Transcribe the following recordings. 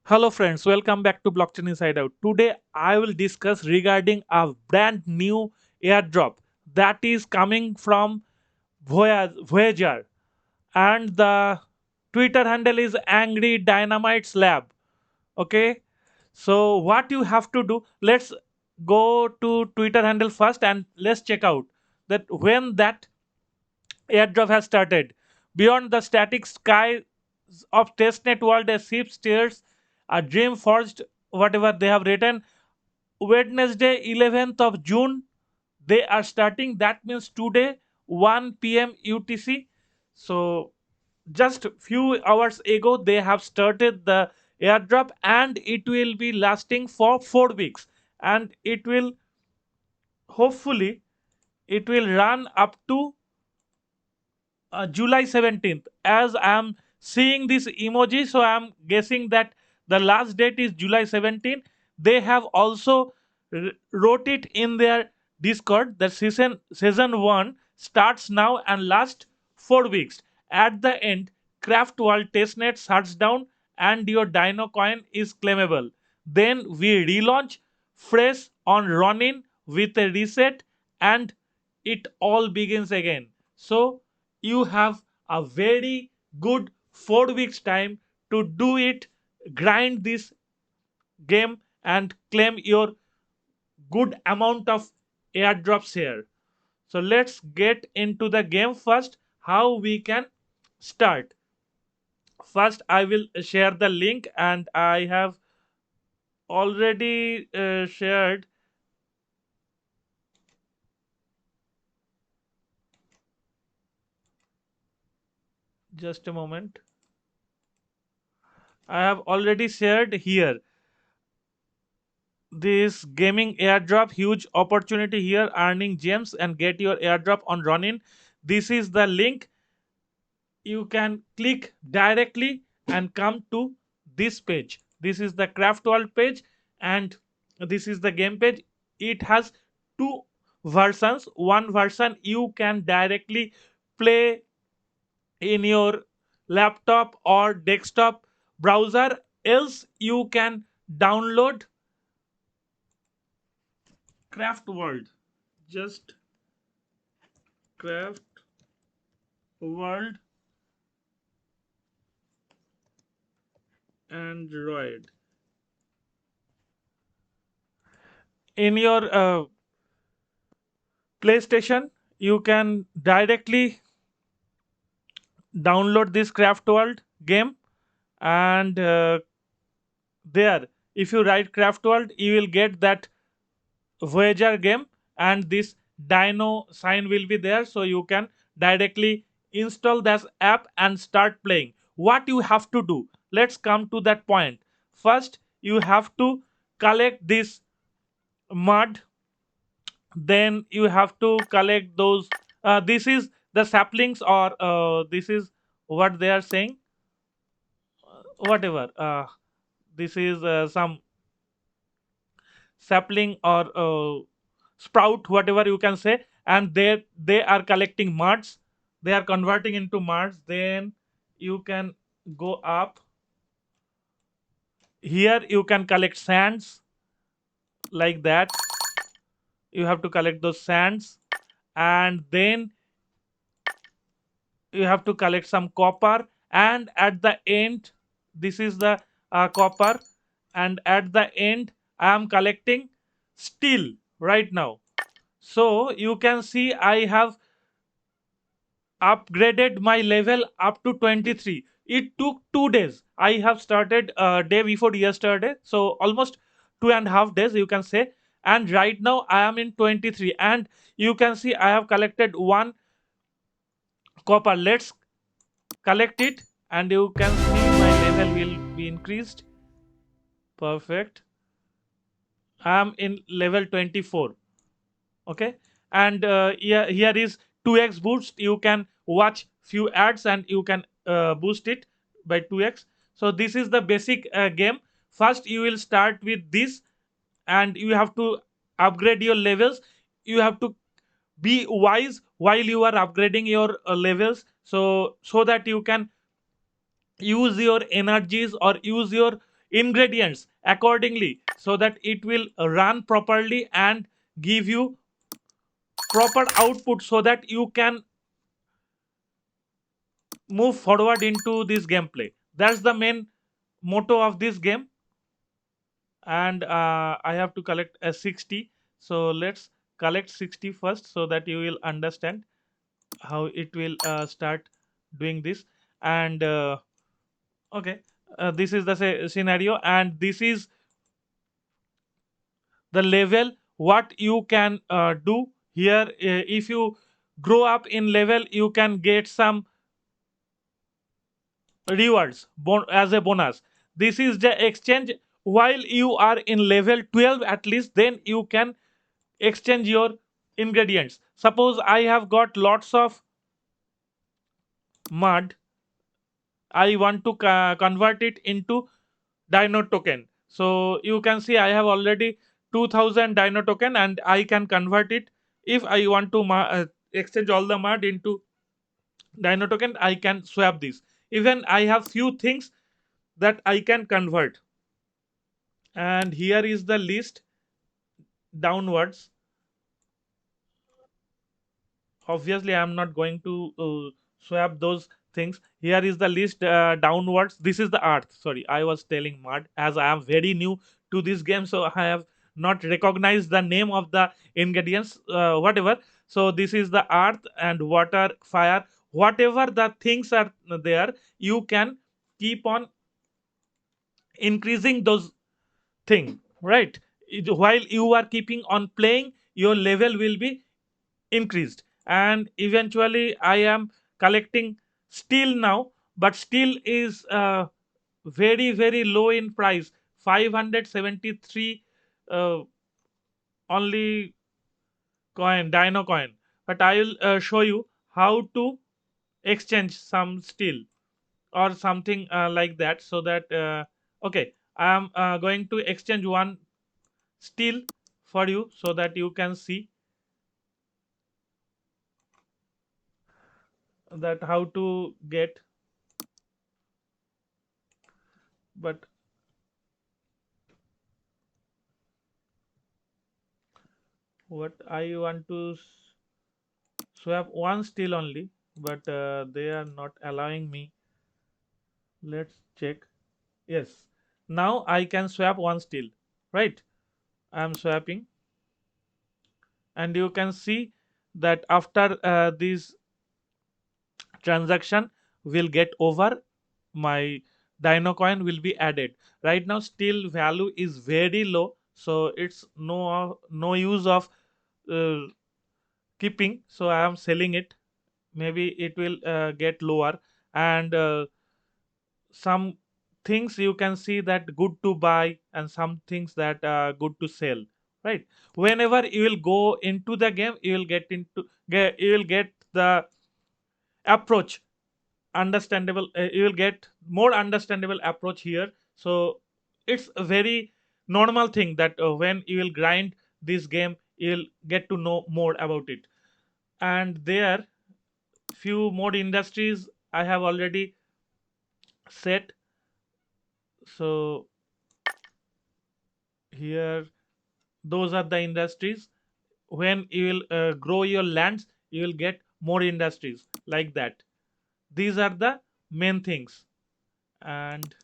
Hello friends, welcome back to Blockchain Inside Out. Today I will discuss regarding a brand new airdrop that is coming from Voyager, and the Twitter handle is AngryDynomites Lab. Okay, so what you have to do, let's go to Twitter handle first and let's check out that when that airdrop has started. Beyond the static sky of testnet world, a ship steers a dream forged, whatever they have written. Wednesday, 11th of June, they are starting. That means today, 1 p.m. UTC. So, just few hours ago, they have started the airdrop and it will be lasting for 4 weeks. And it will, hopefully, it will run up to July 17th. As I am seeing this emoji, so I am guessing that the last date is July 17th. They have also wrote it in their Discord that season 1 starts now and lasts 4 weeks. At the end, Craft World testnet shuts down and your Dino coin is claimable. Then we relaunch fresh on Ronin with a reset and it all begins again. So you have a very good 4 weeks time to do it, grind this game and claim your good amount of airdrops here. So let's get into the game first, how we can start. First I will share the link and I have already shared. Just a moment. I have already shared here this gaming airdrop, huge opportunity here, earning gems and get your airdrop on Ronin. This is the link. You can click directly and come to this page. This is the craft world page and this is the game page. It has two versions. One version you can directly play in your laptop or desktop browser, else you can download craft world. Just craft world Android in your PlayStation. You can directly download this craft world game, and there, if you write craft world, you will get that Voyager game, and this dino sign will be there, so you can directly install this app and start playing. What you have to do, let's come to that point. First you have to collect this mud, then you have to collect those this is the saplings, or this is what they are saying, whatever, this is some sapling or sprout, whatever you can say, and they are collecting muds, they are converting into muds. Then you can go up here, you can collect sands like that. You have to collect those sands, and then you have to collect some copper, and at the end, this is the copper, and at the end I am collecting steel right now. So you can see I have upgraded my level up to 23. It took 2 days. I have started day before yesterday, so almost 2.5 days you can say. And right now I am in 23, and you can see I have collected one copper. Let's collect it, and you can see my level will be increased. Perfect. I am in level 24. Okay, and here is 2x boost. You can watch few ads and you can boost it by 2x. So this is the basic game. First you will start with this, and you have to upgrade your levels. You have to be wise while you are upgrading your levels, so that you can use your energies or use your ingredients accordingly so that it will run properly and give you proper output so that you can move forward into this gameplay. That's the main motto of this game. And I have to collect a 60. So let's collect 60 first so that you will understand how it will start doing this. And okay, this is the scenario, and this is the level what you can do here. If you grow up in level, you can get some rewards as a bonus. This is the exchange while you are in level 12 at least, then you can exchange your ingredients. Suppose I have got lots of mud, I want to convert it into dino token. So you can see I have already 2000 dino token, and I can convert it. If I want to exchange all the mud into dino token, I can swap this. Even I have few things that I can convert, and here is the list downwards. Obviously I am not going to swap those things. Here is the list downwards. This is the earth, sorry, I was telling mud, as I am very new to this game, so I have not recognized the name of the ingredients, whatever. So this is the earth and water, fire, whatever the things are there, you can keep on increasing those thing, right? While you are keeping on playing, your level will be increased. And eventually I am collecting steel now, but steel is very very low in price, 573 uh, only coin, dino coin. But I will show you how to exchange some steel or something like that, so that okay, I am going to exchange one steel for you so that you can see that how to get. But what I want to swap one steel only, but they are not allowing me. Let's check. Yes, now I can swap one steel, right? I am swapping, and you can see that after this transaction will get over, my dino coin will be added. Right now steel value is very low, so it's no use of uh, keeping, so I am selling it. Maybe it will get lower. And some things you can see that good to buy, and some things that good to sell, right? Whenever you will go into the game, you will you will get the approach understandable. You will get more understandable approach here. So it's a very normal thing that when you will grind this game, you'll get to know more about it. And there few more industries I have already set. So here, those are the industries. When you will grow your lands, you will get more industries like that. These are the main things. And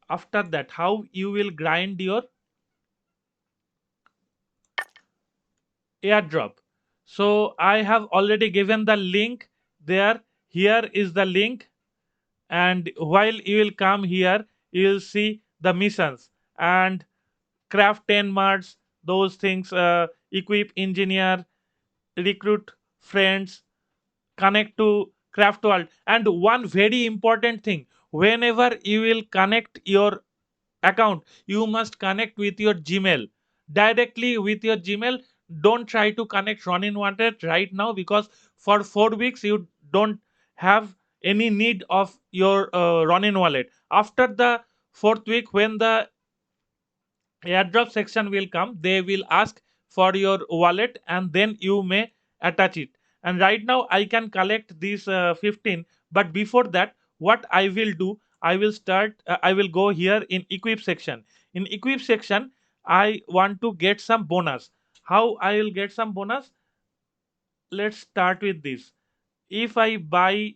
after that, how you will grind your airdrop. So I have already given the link there. Here is the link, and while you will come here, you will see the missions and craft 10 marts, those things, equip engineer, recruit friends, connect to craftworld. And one very important thing, whenever you will connect your account, you must connect with your gmail, directly with your gmail. Don't try to connect ronin wanted right now, because for 4 weeks you don't have any need of your ronin wallet. After the fourth week, when the airdrop section will come, they will ask for your wallet, and then you may attach it. And right now I can collect these 15, but before that, what I will do, I will go here in equip section. In equip section, I want to get some bonus. How I will get some bonus? Let's start with this. If I buy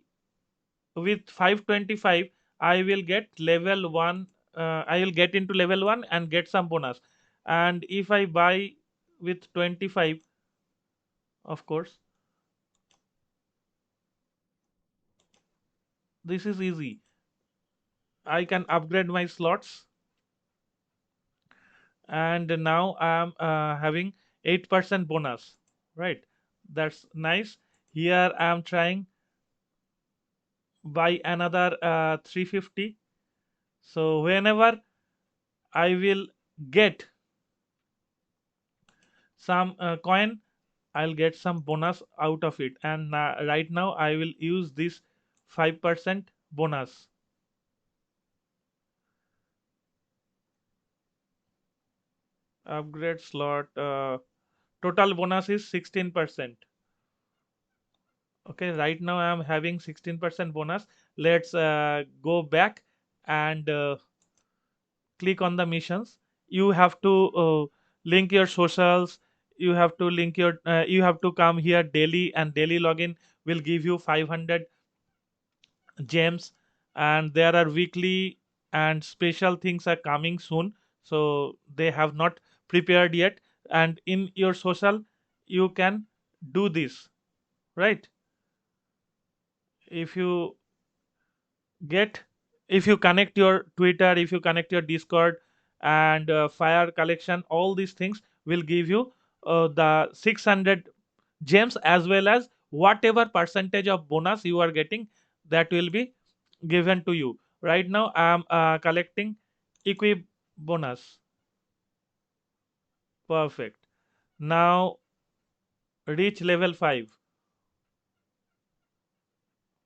with 525, I will get level 1. I will get into level 1 and get some bonus. And if I buy with 25, of course, this is easy. I can upgrade my slots, and now I am having 8% bonus, right? That's nice. Here I am trying by another 350. So whenever I will get some coin, I'll get some bonus out of it. And right now I will use this 5% bonus. Upgrade slot. Total bonus is 16%. Okay, right now I am having 16% bonus. Let's go back and click on the missions. You have to link your socials. You have to come here daily, and daily login will give you 500 gems. And there are weekly and special things are coming soon, so they have not prepared yet. And in your social, you can do this, right? If you get if you connect your Twitter, if you connect your Discord and fire collection, all these things will give you the 600 gems, as well as whatever percentage of bonus you are getting, that will be given to you. Right now I am collecting equip bonus. Perfect. Now reach level 5.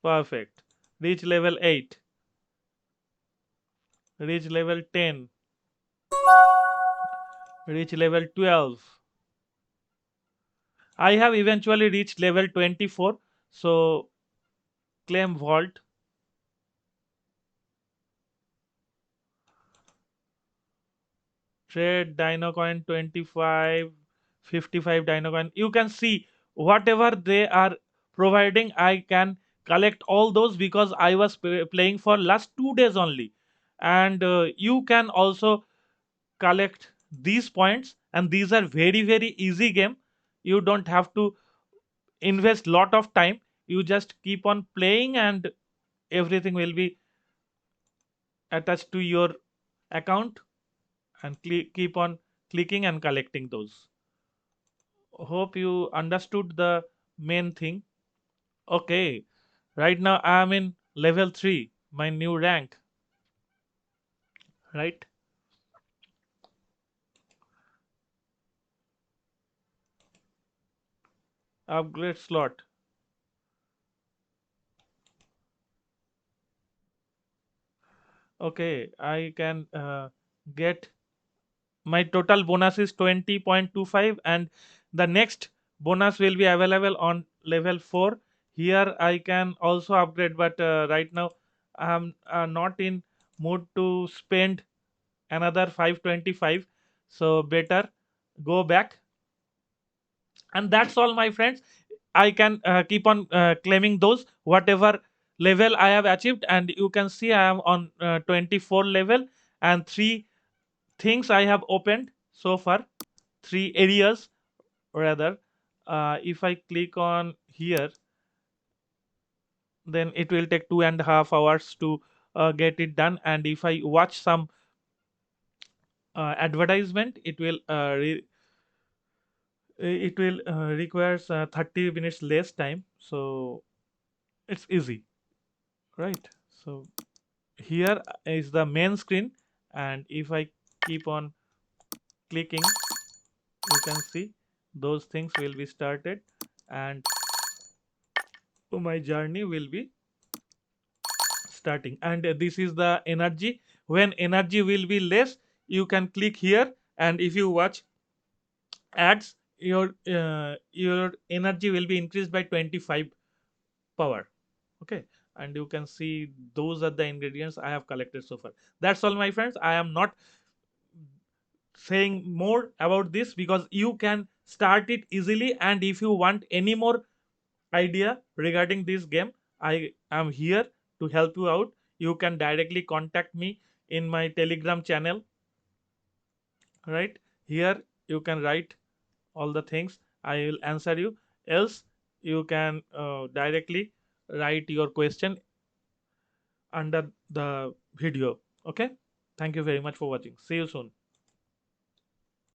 Perfect. Reach level 8. Reach level 10. Reach level 12. I have eventually reached level 24. So claim vault. Trade Dinocoin 25, 55 Dinocoin. You can see whatever they are providing, I can collect all those because I was playing for last 2 days only. And you can also collect these points, and these are very very easy game. You don't have to invest lot of time. You just keep on playing, and everything will be attached to your account, and keep on clicking and collecting those. Hope you understood the main thing. Okay, right now I am in level 3, my new rank, right? Upgrade slot. Okay, I can get my total bonus is 20.25, and the next bonus will be available on level 4. Here I can also upgrade, but right now I'm not in mood to spend another 525, so better go back. And that's all, my friends. I can keep on claiming those whatever level I have achieved. And you can see I am on 24 level, and 3 things I have opened so far, 3 areas rather. If I click on here, then it will take 2.5 hours to get it done. And if I watch some advertisement, it will requires 30 minutes less time. So it's easy, right? So here is the main screen, and if I keep on clicking, you can see those things will be started, and my journey will be starting. And this is the energy. When energy will be less, you can click here, and if you watch ads, your energy will be increased by 25 power. Okay, and you can see those are the ingredients I have collected so far. That's all, my friends. I am not saying more about this because you can start it easily, and if you want any more idea regarding this game, I am here to help you out. You can directly contact me in my Telegram channel. Right here you can write all the things, I will answer you. Else you can directly write your question under the video. Okay, thank you very much for watching. See you soon.